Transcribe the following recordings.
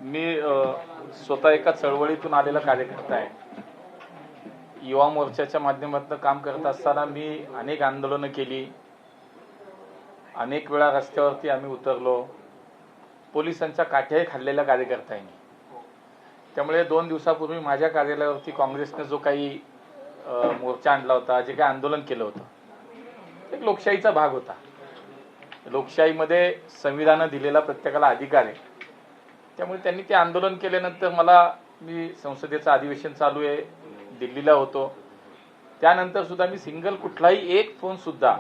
मी स्वतः एका चळवळीतून आलेला कार्यकर्ता आहे. युवा मोर्चाच्या माध्यमातून काम करत असताना मी अनेक आंदोलनं केली, अनेक वेळा रस्त्यावरती आम्ही उतरलो, पोलिसांच्या काठ्याही खाल्लेला कार्यकर्ता आहे. त्यामुळे 2 दिवसापूर्वी माझ्या कार्यालयावरती काँग्रेसने जो काही मोर्चा आणला होता, जे काही आंदोलन केलं होतं, एक लोकशाहीचा भाग होता. लोकशाहीमध्ये संविधानाने दिलेला प्रत्येकाला अधिकार आहे. त्यामुळे त्यांनी ते आंदोलन केल्यानंतर मी संसदेचं अधिवेशन चालू आहे, दिल्लीला होतो. त्यानंतर सुद्धा मी सिंगल कुठलाही एक फोन सुद्धा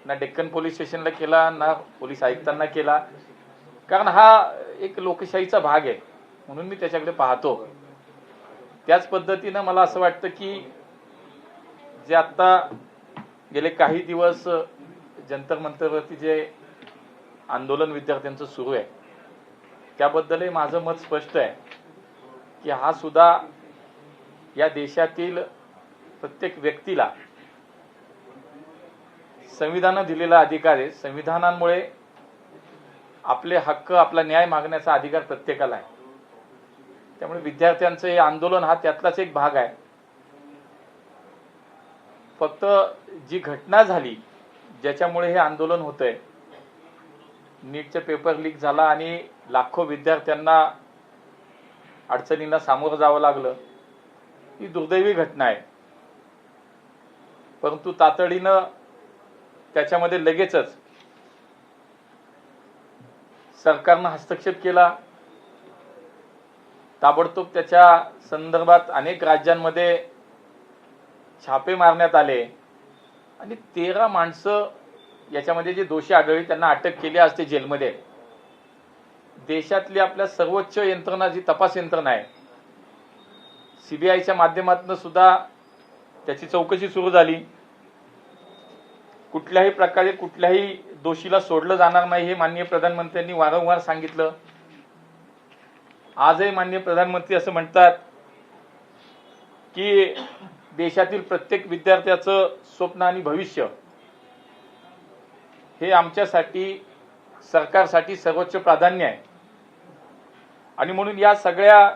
ना डेक्कन पोलीस स्टेशनला केला, ना पोलीस आयुक्तांना केला, कारण हा एक लोकशाहीचा भाग आहे म्हणून मी त्याच्याकडे पाहतो. त्याच पद्धतीनं मला असं वाटतं की जे आता गेले काही दिवस जंतर मंतरवरती जे आंदोलन विद्यार्थ्यांचं सुरू आहे, त्याबद्दलही माझं मत स्पष्ट आहे की हा सुद्धा या देशातील प्रत्येक व्यक्तीला संविधानाने दिलेला अधिकार आहे. संविधानामुळे आपले हक्क, आपला न्याय मागण्याचा अधिकार प्रत्येकाला आहे. त्यामुळे विद्यार्थ्यांचं हे आंदोलन हा त्यातलाच एक भाग आहे. फक्त जी घटना झाली ज्याच्यामुळे हे आंदोलन होतंय, नीटचा पेपर लीक झाला आणि लाखो विद्यार्थ्यांना अडचणींना सामोरं जावं लागलं, ही दुर्दैवी घटना आहे. परंतु तातडीनं त्याच्यामध्ये लगेचच सरकारनं हस्तक्षेप केला. ताबडतोब त्याच्या संदर्भात अनेक राज्यांमध्ये छापे मारण्यात आले आणि 13 माणसं याच्यामध्ये जे दोषी आढळले त्यांना अटक केली. आज ते जेलमध्ये. देशातली आपल्या सर्वोच्च यंत्रणा, जी तपास यंत्रणा आहे, सीबीआयच्या माध्यमातून सुद्धा त्याची चौकशी सुरू झाली. कुठल्याही प्रकारे कुठल्याही दोषीला सोडलं जाणार नाही हे माननीय प्रधानमंत्र्यांनी वारंवार सांगितलं. आजही माननीय प्रधानमंत्री असं म्हणतात की देशातील प्रत्येक विद्यार्थ्याचं स्वप्न आणि भविष्य हे आमच्यासाठी, सरकारसाठी सर्वोच्च प्राधान्य आहे. आणि म्हणून या सगळ्या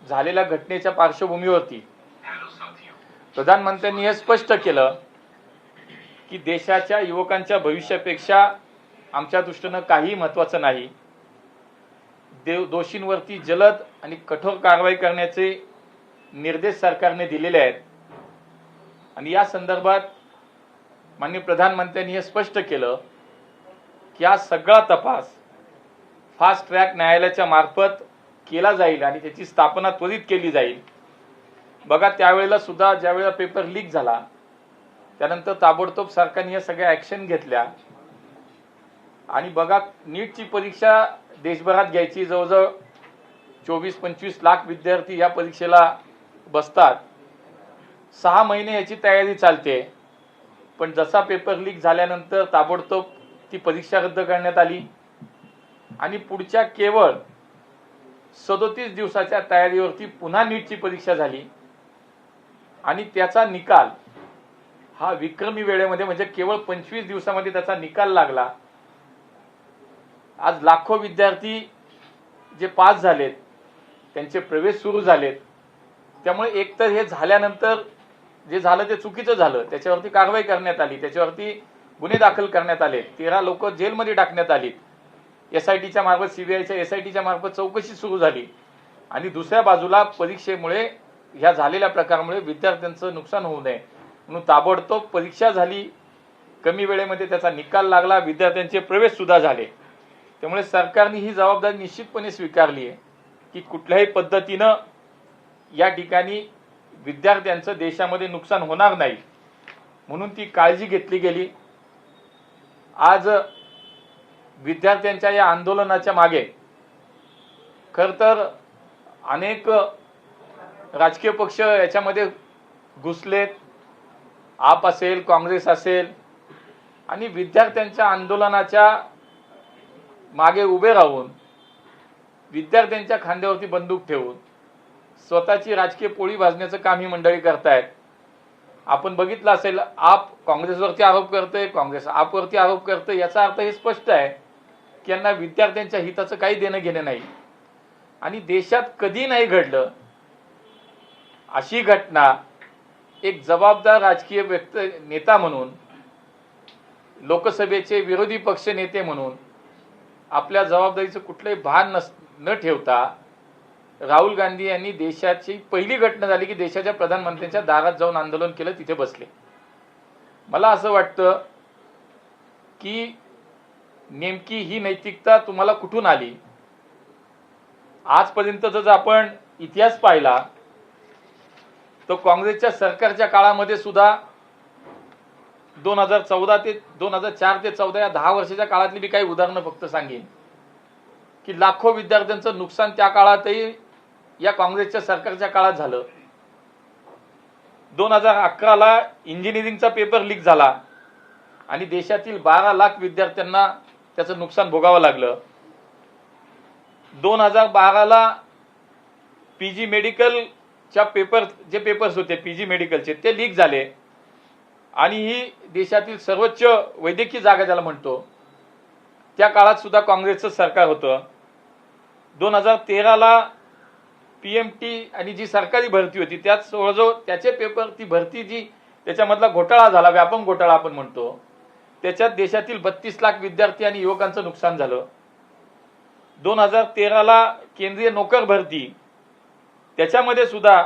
झालेल्या घटनेच्या पार्श्वभूमीवरती प्रधानमंत्र्यांनी हे स्पष्ट केलं की देशाच्या युवकांच्या भविष्यापेक्षा आमच्या दृष्टीनं काही महत्त्वाचं नाही. दोषींवरती जलद आणि कठोर कारवाई करण्याचे निर्देश सरकारने दिलेले आहेत. आणि या संदर्भात माननीय प्रधानमंत्र्यांनी हे स्पष्ट केलं की हा सगळा तपास फास्ट ट्रॅक न्यायालयाच्या मार्फत केला जाईल आणि त्याची स्थापना त्वरित केली जाईल. बघा, त्यावेळेला सुद्धा ज्यावेळेला पेपर लीक झाला त्यानंतर ताबडतोब सरकारने या सगळ्या ॲक्शन घेतल्या. आणि बघा, नीटची परीक्षा देशभरात घ्यायची, जवळजवळ 24-25 लाख विद्यार्थी या परीक्षेला बसतात. 6 महिने याची तयारी चालते. पण जसा पेपर लीक झाल्यानंतर ताबडतोब ती परीक्षा रद्द करण्यात आली आणि पुढच्या केवळ 37 दिवसाच्या तयारीवरती पुन्हा नीटची परीक्षा झाली आणि त्याचा निकाल हा विक्रमी वेळेमध्ये, म्हणजे केवळ 25 दिवसामध्ये त्याचा निकाल लागला. आज लाखो विद्यार्थी जे पास झालेत त्यांचे प्रवेश सुरू झालेत. त्यामुळे एकतर हे झाल्यानंतर जे झालं ते चुकीचं झालं, त्याच्यावरती कारवाई करण्यात आली, त्याच्यावरती गुन्हे दाखल करण्यात आले, 13 लोक जेलमध्ये टाकण्यात आली, SITच्या मार्फत, सीबीआयच्या SITच्या मार्फत चौकशी सुरू झाली. आणि दुसऱ्या बाजूला परीक्षेमुळे, ह्या झालेल्या प्रकारामुळे विद्यार्थ्यांचं नुकसान होऊ नये म्हणून ताबडतोब परीक्षा झाली, कमी वेळेमध्ये त्याचा निकाल लागला, विद्यार्थ्यांचे प्रवेश सुद्धा झाले. त्यामुळे सरकारने ही जबाबदारी निश्चितपणे स्वीकारली आहे की कुठल्याही पद्धतीनं या ठिकाणी विद्यार्थ्यांचं देशामध्ये नुकसान होणार नाही म्हणून ती काळजी घेतली गेली. आज विद्यार्थ्यांच्या या आंदोलनाच्या मागे खरं तर अनेक राजकीय पक्ष याच्यामध्ये घुसलेत. आप असेल, काँग्रेस असेल, आणि विद्यार्थ्यांच्या आंदोलनाच्या मागे उभे राहून विद्यार्थ्यांच्या खांद्यावरती बंदूक ठेवून स्वतःची राजकीय पोळी भाजण्याचं काम ही मंडळी करतायत. आपण बघितलं असेल, आप काँग्रेसवरती आरोप करते, काँग्रेस आपवरती आरोप करते. याचा अर्थ हे स्पष्ट आहे की यांना विद्यार्थ्यांच्या हिताचं काही देणं घेणं नाही आणि देशात कधी नाही घडलं अशी घटना एक जबाबदार राजकीय नेता म्हणून, लोकसभेचे विरोधी पक्ष नेते म्हणून आपल्या जबाबदारीचं कुठलंही भान न ठेवता राहुल गांधी यांनी देशाची पहिली घटना झाली की देशाच्या प्रधानमंत्र्यांच्या दारात जाऊन आंदोलन केलं, तिथे बसले. मला असं वाटतं की नेमकी ही नैतिकता तुम्हाला कुठून आली? आजपर्यंत जर आपण इतिहास पाहिला तर काँग्रेसच्या सरकारच्या काळामध्ये सुद्धा 2014 ते 2004 ते 14 या 10 वर्षाच्या काळातली मी काही उदाहरणं फक्त सांगेन की लाखो विद्यार्थ्यांचं नुकसान त्या काळातही या काँग्रेसच्या सरकारच्या काळात झालं. 2011ला इंजिनिअरिंगचा पेपर लीक झाला आणि देशातील 12 लाख विद्यार्थ्यांना त्याचं नुकसान भोगावं लागलं. 2012ला पीजी मेडिकलच्या जे पेपर्स होते पीजी मेडिकलचे ते लीक झाले आणि ही देशातील सर्वोच्च वैद्यकीय जागा ज्याला म्हणतो त्या काळात सुद्धा काँग्रेसचं सरकार होतं. 2013ला पीएमटी आणि जी सरकारी भरती होती त्यात जवळजवळ त्याचे पेपर, ती भरती जी त्याच्यामधला घोटाळा झाला, व्यापक घोटाळा आपण म्हणतो, त्याच्यात देशातील 32 लाख विद्यार्थी आणि युवकांचं नुकसान झालं. 2013ला केंद्रीय नोकर भरती त्याच्यामध्ये सुद्धा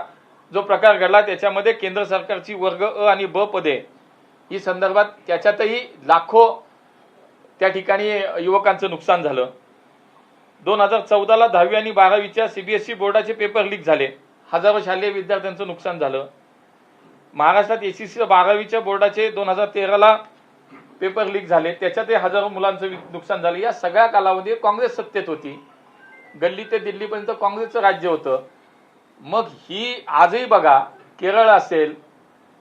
जो प्रकार घडला त्याच्यामध्ये केंद्र सरकारची वर्ग अ आणि ब पदे ही संदर्भात त्याच्यातही लाखो त्या ठिकाणी युवकांचं नुकसान झालं. 2014ला 10वी आणि 12वीच्या सीबीएसई बोर्डाचे पेपर लीक झाले, हजारो शालेय विद्यार्थ्यांचं नुकसान झालं. महाराष्ट्रात एसएससी 12वीच्या बोर्डाचे 2013ला पेपर लीक झाले, त्याच्यातही हजारो मुलांचं नुकसान झालं. या सगळ्या कालावधीत काँग्रेस सत्तेत होती, गल्ली ते दिल्लीपर्यंत काँग्रेसचं राज्य होतं. मग ही आजही बघा, केरळ असेल,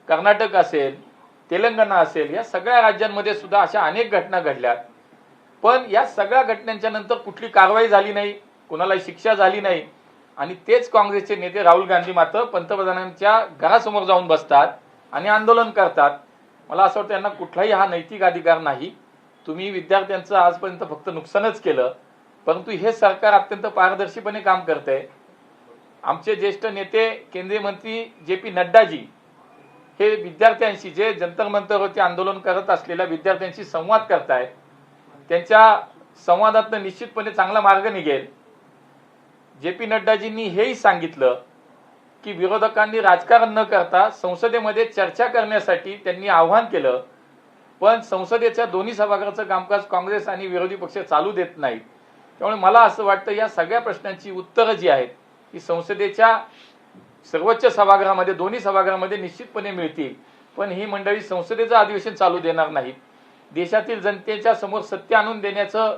कर्नाटक असेल, तेलंगणा असेल, या सगळ्या राज्यांमध्ये सुद्धा अशा अनेक घटना घडल्यात. पण या सगळ्या घटनांच्या नंतर कुठली कारवाई झाली नाही, कुणालाही शिक्षा झाली नाही आणि तेच काँग्रेसचे नेते राहुल गांधी मात्र पंतप्रधानांच्या घरासमोर जाऊन बसतात आणि आंदोलन करतात. मला असं वाटतं यांना कुठलाही हा नैतिक अधिकार नाही. तुम्ही विद्यार्थ्यांचं आजपर्यंत फक्त नुकसानच केलं, परंतु हे सरकार अत्यंत पारदर्शीपणे काम करतंय. आमचे ज्येष्ठ नेते केंद्रीय मंत्री JP नड्डाजी हे विद्यार्थ्यांशी, जे जंतर मंतरवरती आंदोलन करत असलेल्या विद्यार्थ्यांशी संवाद करतायत. त्यांच्या संवादातून निश्चितपणे चांगला मार्ग निघेल. JP नड्डाजींनी हेही सांगितलं की विरोधकांनी राजकारण न करता संसदेमध्ये चर्चा करण्यासाठी त्यांनी आव्हान केलं, पण संसदेच्या दोन्ही सभागृहाचं कामकाज काँग्रेस आणि विरोधी पक्ष चालू देत नाहीत. त्यामुळे मला असं वाटतं या सगळ्या प्रश्नांची उत्तरं जी आहेत ती संसदेच्या सर्वोच्च सभागृहामध्ये, दोन्ही सभागृहामध्ये निश्चितपणे मिळतील. पण ही मंडळी संसदेचं अधिवेशन चालू देणार नाहीत. देशातील जनतेच्या समोर सत्य आणून देण्याचं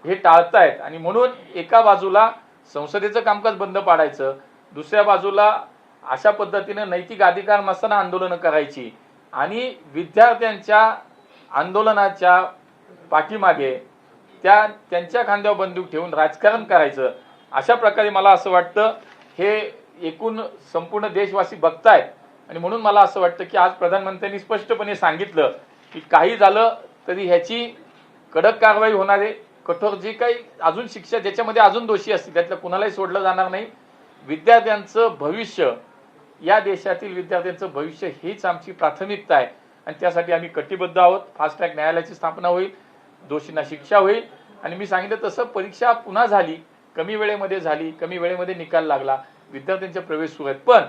हे टाळतायत आणि म्हणून एका बाजूला संसदेचं कामकाज बंद पाडायचं, दुसऱ्या बाजूला अशा पद्धतीनं नैतिक अधिकार नसताना आंदोलनं करायची आणि विद्यार्थ्यांच्या आंदोलनाच्या पाठीमागे त्यांच्या खांद्यावर बंदूक ठेवून राजकारण करायचं. अशा प्रकारे मला असं वाटतं हे एकूण संपूर्ण देशवासी बघतायत आणि म्हणून मला असं वाटतं की आज प्रधानमंत्र्यांनी स्पष्टपणे सांगितलं की काही झालं तरी ह्याची कडक कारवाई होणार आहे. कठोर जे काही अजून शिक्षा ज्याच्यामध्ये अजून दोषी असतील त्यातलं कुणालाही सोडलं जाणार नाही. विद्यार्थ्यांचं भविष्य, या देशातील विद्यार्थ्यांचं भविष्य हीच आमची प्राथमिकता आहे आणि त्यासाठी आम्ही कटिबद्ध आहोत. फास्ट ट्रॅक न्यायालयाची स्थापना होईल, दोषींना शिक्षा होईल आणि मी सांगितलं तसं परीक्षा पुन्हा झाली, कमी वेळेमध्ये झाली, कमी वेळेमध्ये निकाल लागला, विद्यार्थ्यांचे प्रवेश सुरू आहेत. पण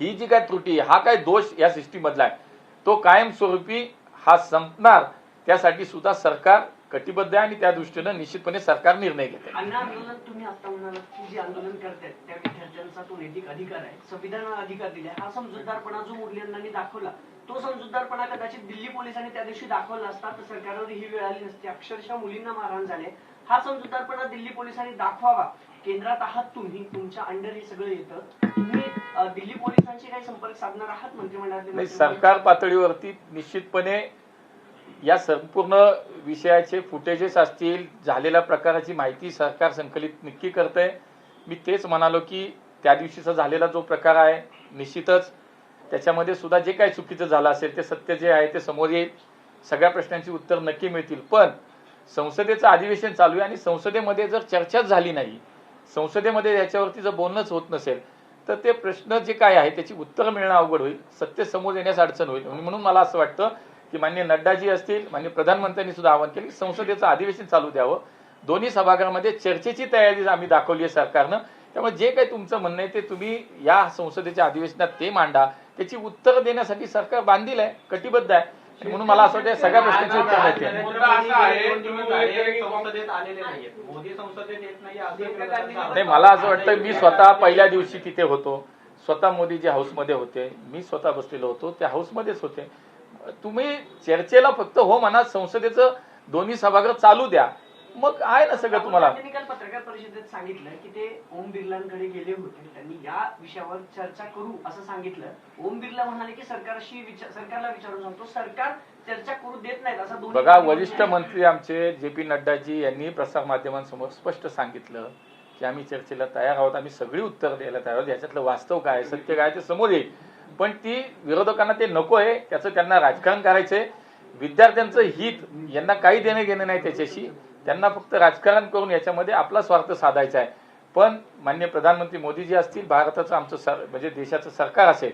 ही जी काय त्रुटी, हा काय दोष या सिस्टीममधला आहे तो कायमस्वरूपी हा संपणार, त्यासाठी सुद्धा सरकार कटिबद्ध आहे आणि त्या दृष्टीनं निश्चितपणे सरकार निर्णय घेते. अण्णा आंदोलन तुम्ही आता म्हणालात की जे आंदोलन करतात त्या विद्यार्थ्यांचा तो नैतिक अधिकार आहे, संविधानाने अधिकार दिलाय. हा समजूतदारपणा जो मुरली अण्णांनी दाखवला, तो समजूतदारपणा कदाचित दिल्ली पोलिसांनी त्या दिवशी दाखवला असता तर सरकारवर ही वेळ आली नसती. अक्षरशः मुलींना मारहाण झाले. हा समजूतदारपणा दिल्ली पोलिसांनी दाखवावा. केंद्रात आहात तुम्ही, तुमच्या अंडर हे सगळं येतं. तुम्ही दिल्ली पोलिसांशी काही संपर्क साधणार आहात मंत्रिमंडळात? सरकार पातळीवरती निश्चितपणे या संपूर्ण विषयाचे फुटेजेस असतील, झालेल्या प्रकाराची माहिती सरकार संकलित नक्की करतंय. मी तेच म्हणालो की त्या दिवशीचा झालेला जो प्रकार आहे निश्चितच त्याच्यामध्ये सुद्धा जे काही चुकीचं झालं असेल ते सत्य जे आहे ते समोर येईल. सगळ्या प्रश्नांची उत्तर नक्की मिळतील. पण संसदेचं अधिवेशन चालू आहे आणि संसदेमध्ये जर चर्चाच झाली नाही, संसदेमध्ये याच्यावरती जर बोलणंच होत नसेल, तर ते प्रश्न जे काय आहे त्याची उत्तर मिळणं अवघड होईल, सत्य समोर येण्यास अडचण होईल. म्हणून मला असं वाटतं की माननीय नड्डाजी असतील, माननीय प्रधानमंत्र्यांनी सुद्धा आवाहन केलं की संसदेचं अधिवेशन चालू द्यावं. दोन्ही सभागृहामध्ये चर्चेची तयारी आम्ही दाखवली आहे सरकारनं. त्यामुळे जे काही तुमचं म्हणणं आहे ते तुम्ही या संसदेच्या अधिवेशनात ते मांडा. त्याची उत्तर देण्यासाठी सरकार बांधील आहे, कटिबद्ध आहे. आणि म्हणून मला असं वाटतं सगळ्या प्रश्नांची उत्तर देते. नाही, मला असं वाटतं मी स्वतः पहिल्या दिवशी तिथे होतो, स्वतः मोदीजी हाऊसमध्ये होते, मी स्वतः बसलेलो होतो, त्या हाऊसमध्येच होते. तुम्ही चर्चेला फक्त हो म्हणा, संसदेचं दोन्ही सभागृह चालू द्या, मग आहे ना सगळं तुम्हाला. त्यांनी काल पत्रकार परिषदेत सांगितलं की ते ओम बिर्लांकडे गेले होते, त्यांनी या विषयावर चर्चा करू असं सांगितलं. ओम बिर्ला म्हणाले की सरकारला विचारून सांगतो, सरकार चर्चा करू देत नाहीत असं दोन्ही. बघा, वरिष्ठ मंत्री आमचे JP नड्डाजी यांनी प्रसारमाध्यमांसमोर स्पष्ट सांगितलं की आम्ही चर्चेला तयार आहोत, आम्ही सगळी उत्तर द्यायला तयार आहोत. याच्यातलं वास्तव काय, सत्य काय ते समोर येईल. पण ती विरोधकांना ते नको आहे, त्याचं त्यांना राजकारण करायचंय. विद्यार्थ्यांचं हित यांना काही देणं घेणं नाही त्याच्याशी. त्यांना फक्त राजकारण करून याच्यामध्ये आपला स्वार्थ साधायचा आहे. पण माननीय प्रधानमंत्री मोदीजी असतील, भारताचं आमचं म्हणजे देशाचं सरकार असेल,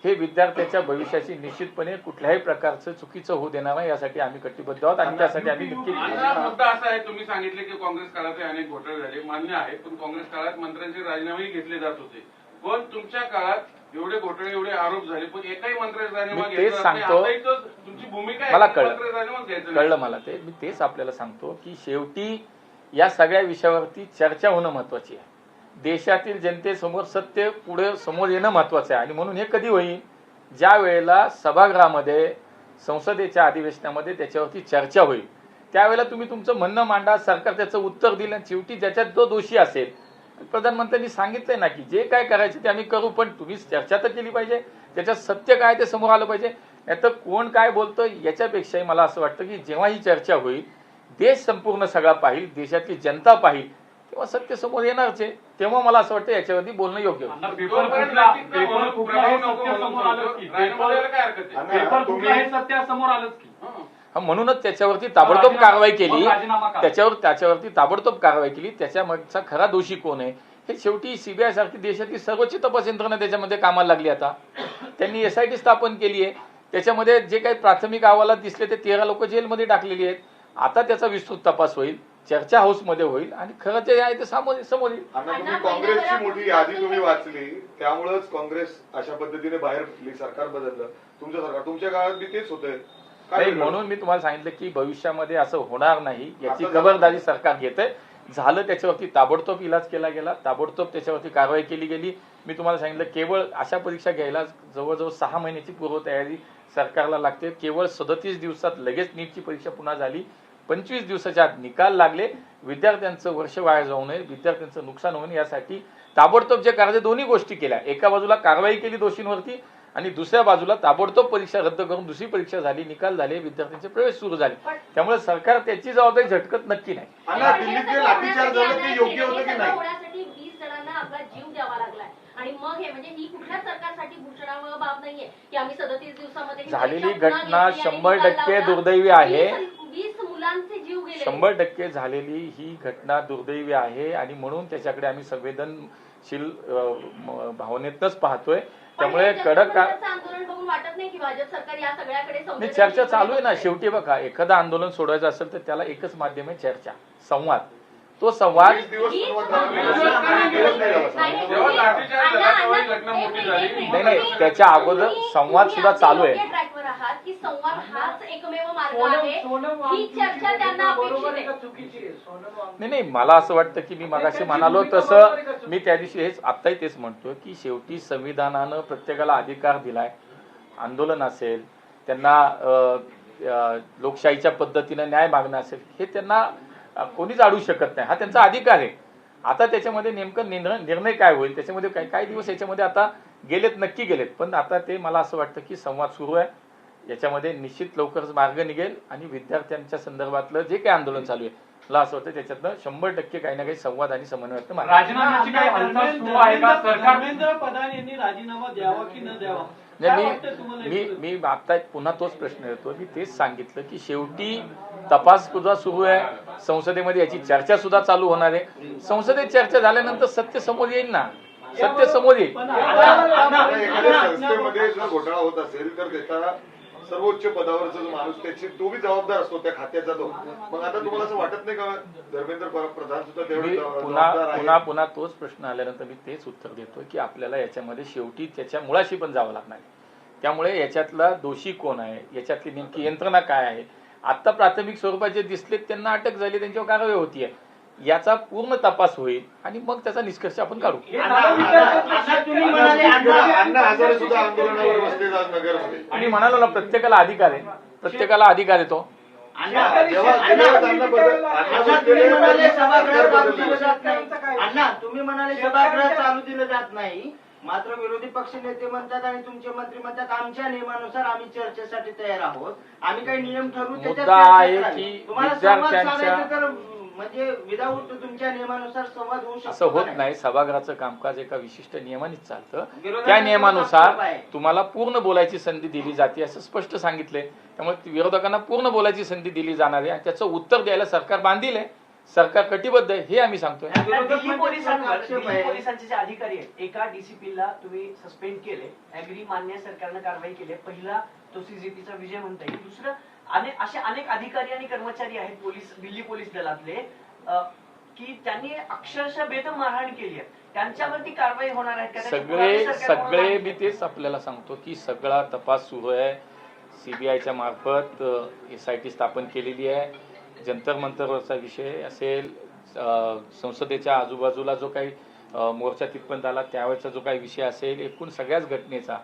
हे विद्यार्थ्याच्या भविष्याची निश्चितपणे कुठल्याही प्रकारचं चुकीचं होऊ देणार नाही, यासाठी आम्ही कटिबद्ध आहोत. आणि त्यासाठी आम्ही नक्की मुद्दा असा आहे, तुम्ही सांगितले की काँग्रेस काळात अनेक घोटाळे झाले, मान्य आहे. पण काँग्रेस काळात मंत्र्यांचे राजीनामेही घेतले जात होते. पण तुमच्या काळात एवढे घोटाळे, एवढे आरोप झाले, पण एकाही मंत्र्याचा राजीनामा घेतला नाही. तुमची भूमिका मला कळलं मला ते. मी तेच आपल्याला सांगतो की शेवटी या सगळ्या विषयावरती चर्चा होणं महत्वाची आहे. देशातील जनतेसमोर सत्य पुढे समोर येणं महत्वाचं आहे. आणि म्हणून हे कधी होईल, ज्या वेळेला सभागृहामध्ये संसदेच्या अधिवेशनामध्ये त्याच्यावरती चर्चा होईल, त्यावेळेला तुम्ही तुमचं म्हणणं मांडा, सरकार त्याचं उत्तर दिलं, आणि शेवटी ज्याच्यात जो दोषी असेल, प्रधानमंत्र्यांनी सांगितलंय ना की जे काय करायचं ते आम्ही करू, पण तुम्ही चर्चा तर केली पाहिजे, त्याच्यात सत्य काय ते समोर आलं पाहिजे. नाहीतर कोण काय बोलतं याच्यापेक्षाही मला असं वाटतं की जेव्हा ही चर्चा होईल, देश संपूर्ण सगळा पाहिल, देशातली जनता पाहिल, तेव्हा सत्य समोर येणारच आहे. तेव्हा मला असं वाटतं याच्यावरती बोलणं योग्य होईल. म्हणूनच त्याच्यावरती ताबडतोब कारवाई केली, त्याच्यावरती ताबडतोब कारवाई केली. त्याच्यामागचा खरा दोषी कोण आहे हे शेवटी CBI सारखी देशातली सर्वोच्च तपास यंत्रणा त्याच्यामध्ये कामाला लागली. आता त्यांनी SIT स्थापन केली आहे. त्याच्यामध्ये जे काही प्राथमिक अहवालात दिसले ते 13 लोक जेलमध्ये टाकलेली आहेत. आता त्याचा विस्तृत तपास होईल, चर्चा हाऊसमध्ये होईल आणि खरं जे आहे ते समोर येईल. तुम्ही काँग्रेसची मोठी यादी तुम्ही वाचली, त्यामुळेच काँग्रेस अशा पद्धतीने बाहेर सरकार बदललं. तुमचं सरकार तुमच्या काळात बी तेच होतंय नाही, म्हणून मी तुम्हाला सांगितलं की भविष्यामध्ये असं होणार नाही याची खबरदारी सरकार घेतंय. झालं त्याच्यावरती ताबडतोब इलाज केला गेला, ताबडतोब त्याच्यावरती कारवाई केली गेली. मी तुम्हाला सांगितलं केवळ अशा परीक्षा घ्यायला जवळजवळ 6 महिन्याची पूर्वतयारी सरकारला लागते. केवळ 37 दिवसात लगेच नीटची परीक्षा पुन्हा झाली, 25 दिवसाच्या आत निकाल लागले. विद्यार्थ्यांचं वर्ष वाया जाऊ नये, विद्यार्थ्यांचं नुकसान होऊ नये यासाठी ताबडतोब जे करायचे दोन्ही गोष्टी केल्या. एका बाजूला कारवाई केली दोषींवरती आणि दुसऱ्या बाजूला ताबडतोब परीक्षा रद्द करून दुसरी परीक्षा झाली, निकाल झाले, विद्यार्थ्यांचे प्रवेश सुरू झाले. त्यामुळे सरकार त्याची जबाबदारी झटकत नक्की नाही. दिल्लीत लाठीचार्ज झालं ते योग्य होतं की नाही? 20 जणांना आपला जीव द्यावा लागलाय आणि मग हे म्हणजे ही कुठल्या सरकारसाठी भूषणावह बाब नाहीये की आम्ही 37 दिवसामध्ये झालेली घटना 100% दुर्दैवी आहे. 20 मुलांचे जीव गेले. 100% झालेली ही घटना दुर्दैवी आहे आणि म्हणून त्याच्याकडे आम्ही संवेदनशील भावनेतच पाहतोय. त्यामुळे कडक आंदोलन बघून वाटत नाही की भाजप सरकार या सगळ्याकडे चर्चा चालू आहे ना. शेवटी बघा, एखादं आंदोलन सोडवायचं असेल तर त्याला एकच माध्यम आहे, चर्चा, संवाद. तो संवाद नाही, त्याच्या अगोदर संवाद सुद्धा चालू आहे. नाही, मला असं वाटतं की मी मगाशी म्हणालो तसं मी त्या दिवशी हेच आत्ताही तेच म्हणतो की शेवटी संविधानानं प्रत्येकाला अधिकार दिलाय. आंदोलन असेल, त्यांना लोकशाहीच्या पद्धतीनं न्याय मागणं असेल, हे त्यांना कोणीच अडू शकत नाही, हा त्यांचा अधिकार आहे. आता त्याच्यामध्ये नेमकं निर्णय काय होईल, त्याच्यामध्ये काही दिवस याच्यामध्ये आता गेलेत, नक्की गेलेत. पण आता ते मला असं वाटतं की संवाद सुरू आहे, याच्यामध्ये निश्चित लवकरच मार्ग निघेल आणि विद्यार्थ्यांच्या संदर्भातलं जे काही आंदोलन चालू आहे मला असं वाटतं त्याच्यातनं 100% काही ना काही संवाद आणि समन्वयात राजीनाम्याची काही हालचाल सुरू आहे का? धर्मेंद्र प्रधान यांनी राजीनामा द्यावा की न द्यावा? मी आता पुन्हा तोच प्रश्न येतो. मी तेच सांगितलं की शेवटी तपास सुद्धा सुरू आहे, संसदेमध्ये याची चर्चा सुद्धा चालू होणार आहे. संसदेत चर्चा झाल्यानंतर सत्य समोर येईल ना, सत्य समोर येईल. आता एखाद्या संस्थेमध्ये जर घोटाळा होत असेल तर त्याचा सर्वोच्च पदावरचा जो माणूस त्याची तो बी जबाबदार असतो त्या खात्याचा तो. मग आता तुम्हाला असं वाटत नाही का धर्मेंद्र प्रधान सुद्धा तेवढे मी जबाबदार आहे? पुन्हा तोच प्रश्न आल्यानंतर मी तेच उत्तर देतोय की आपल्याला याच्यामध्ये शेवटी त्याच्या मुळाशी पण जावं लागणार आहे. त्यामुळे याच्यातला दोषी कोण आहे, याच्यातली नेमकी यंत्रणा काय आहे, आता प्राथमिक स्वरूपात जे दिसलेत त्यांना अटक झाली, त्यांच्यावर कारवाई होतीये, याचा पूर्ण तपास होईल आणि मग त्याचा निष्कर्ष आपण काढू. अण्णा हजारे सुद्धा आंदोलनावर बसले आज नगरमध्ये. आणि म्हणालो ना, प्रत्येकाला अधिकार आहे, प्रत्येकाला अधिकार आहे तो. अण्णा तुम्ही म्हणाले सभागृह चालू दिलं जात नाही, मात्र विरोधी पक्ष नेते म्हणतात आणि तुमचे मंत्री म्हणतात आमच्या नियमानुसार आम्ही चर्चेसाठी तयार आहोत, आम्ही काही नियम ठरवू त्याच्यात मुद्दा चर्चा आहे करावी. की तुम्हाला संवाद विद्यार्थ्यांच्या साधायचा तर म्हणजे विदाऊट तुमच्या नियमानुसार संवाद होऊ शकतो असं का होत नाही. सभागृहाचं कामकाज एका विशिष्ट नियमानेच चालतं. विरोधात त्या नियमानुसार आक्षेप आहे. तुम्हाला पूर्ण बोलायची संधी दिली जाते असं स्पष्ट सांगितलंय. त्यामुळे विरोधकांना पूर्ण बोलायची संधी दिली जाणार आहे आणि त्याचं उत्तर द्यायला सरकार बांधील आहे, सरकार कटिबद्ध आहे, हे आम्ही सांगतोय. दिल्ली पोलिसांचे जे अधिकारी आहेत, एका डीसीपीला तुम्ही सस्पेंड केले, अॅग्री मान्य सरकारनं कारवाई केली. पहिला तो सीजीपीचा विजय म्हणता येईल. दुसरं असे अनेक अधिकारी आणि कर्मचारी आहेत दिल्ली पोलीस दलातले की त्यांनी अक्षरशः बेदम मारहाण केली आहे. त्यांच्यावरती कारवाई होणार आहे का? सगळे मी तेच आपल्याला सांगतो की सगळा तपास सुरू आहे. सीबीआयच्या मार्फत SIT स्थापन केलेली आहे. जंतर मंतरवरचा विषय असेल, संसदेच्या आजूबाजूला जो काही मोर्चा तिथपर्यंत आला त्यावेळेचा जो काही विषय असेल, एकूण सगळ्याच घटनेचा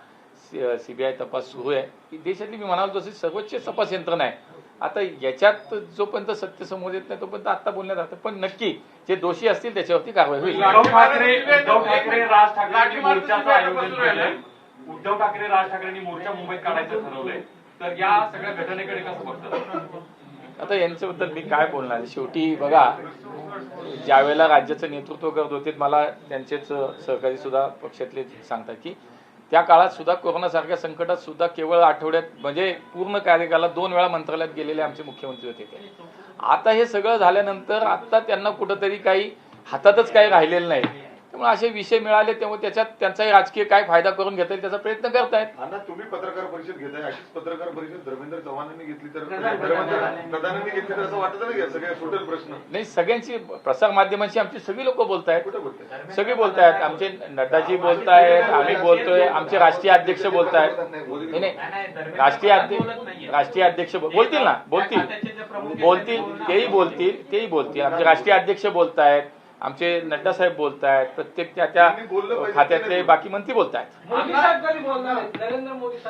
सीबीआय तपास सुरू आहे. देशातली मी म्हणालो तशी सर्वोच्च तपास यंत्रणा आहे. आता याच्यात जोपर्यंत सत्य समोर येत नाही तोपर्यंत आता बोलण्यात जातं, पण नक्की जे दोषी असतील त्याच्यावरती कारवाई होईल. उद्धव ठाकरे राज ठाकरेंनी मोर्चाचं आयोजन केलंय. उद्धव ठाकरे राज ठाकरेंनी मोर्चा मुंबईत काढायचं ठरवलंय, तर या सगळ्या घटनेकडे कसं बघतात? आता यांच्याबद्दल मी काय बोलणार. शेवटी बघा, ज्यावेळेला राज्याचं नेतृत्व करत होते मला त्यांचेच सहकारी सुद्धा पक्षातले सांगतात की त्या काळात सुद्धा कोरोनासारख्या संकटात सुद्धा केवळ आठवड्यात म्हणजे पूर्ण कार्यकालात 2 वेळा मंत्रालयात गेलेले आमचे मुख्यमंत्री होते ते. आता हे सगळं झाल्यानंतर आता त्यांना कुठंतरी काही हातातच काही राहिलेलं नाही. त्यामुळे असे विषय मिळाले तेव्हा त्याच्यात त्यांचाही राजकीय काय फायदा करून घेता येईल त्याचा प्रयत्न करतायत. अण्णा तुम्ही पत्रकार परिषद घेताय, अशीच पत्रकार परिषद धर्मेंद्र चव्हाणांनी घेतली तर प्रधानांनी घेतली तर असं वाटत नाही का सगळे सुटेल प्रश्न? नाही, सगळ्यांची प्रसार माध्यमांची आमची सगळी लोक बोलतायत, कुठे बोलताय? सगळी बोलतायत. आमचे नड्डाजी बोलतायत, आम्ही बोलतोय, आमचे राष्ट्रीय अध्यक्ष बोलतायत. नाही, राष्ट्रीय अध्यक्ष बोलतील ना, बोलतील तेही बोलतील. आमचे राष्ट्रीय अध्यक्ष बोलतायत, आमचे नड्डा साहेब बोलतायत, प्रत्येक त्या खात्यातले बाकी मंत्री बोलतायत.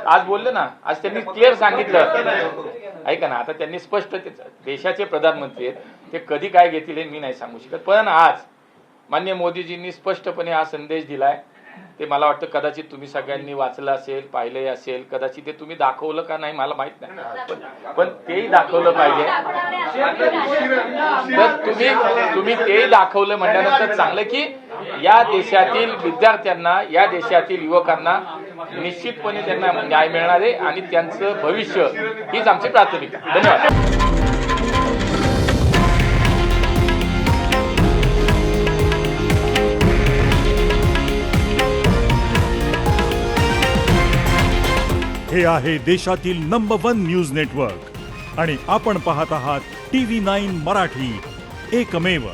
आज बोलले ना, आज त्यांनी क्लिअर सांगितलं. ऐका ना, आता त्यांनी स्पष्ट देशाचे प्रधानमंत्री आहेत, ते कधी काय घेतील हे मी नाही सांगू शकत. पण आज माननीय मोदीजींनी स्पष्टपणे हा संदेश दिलाय. ते मला वाटतं कदाचित तुम्ही सगळ्यांनी वाचलं असेल, पाहिलंही असेल, कदाचित ते तुम्ही दाखवलं का नाही मला माहित नाही, पण तेही दाखवलं पाहिजे. तर तुम्ही तेही दाखवलं म्हटल्यानंतर चांगलं की या देशातील विद्यार्थ्यांना, या देशातील युवकांना निश्चितपणे त्यांना न्याय मिळणार आहे आणि त्यांचं भविष्य हीच आमची प्राथमिकता. धन्यवाद. हे आहे देशातील नंबर 1 न्यूज नेटवर्क आणि आपण पाहत आहात TV9 मराठी, एकमेव.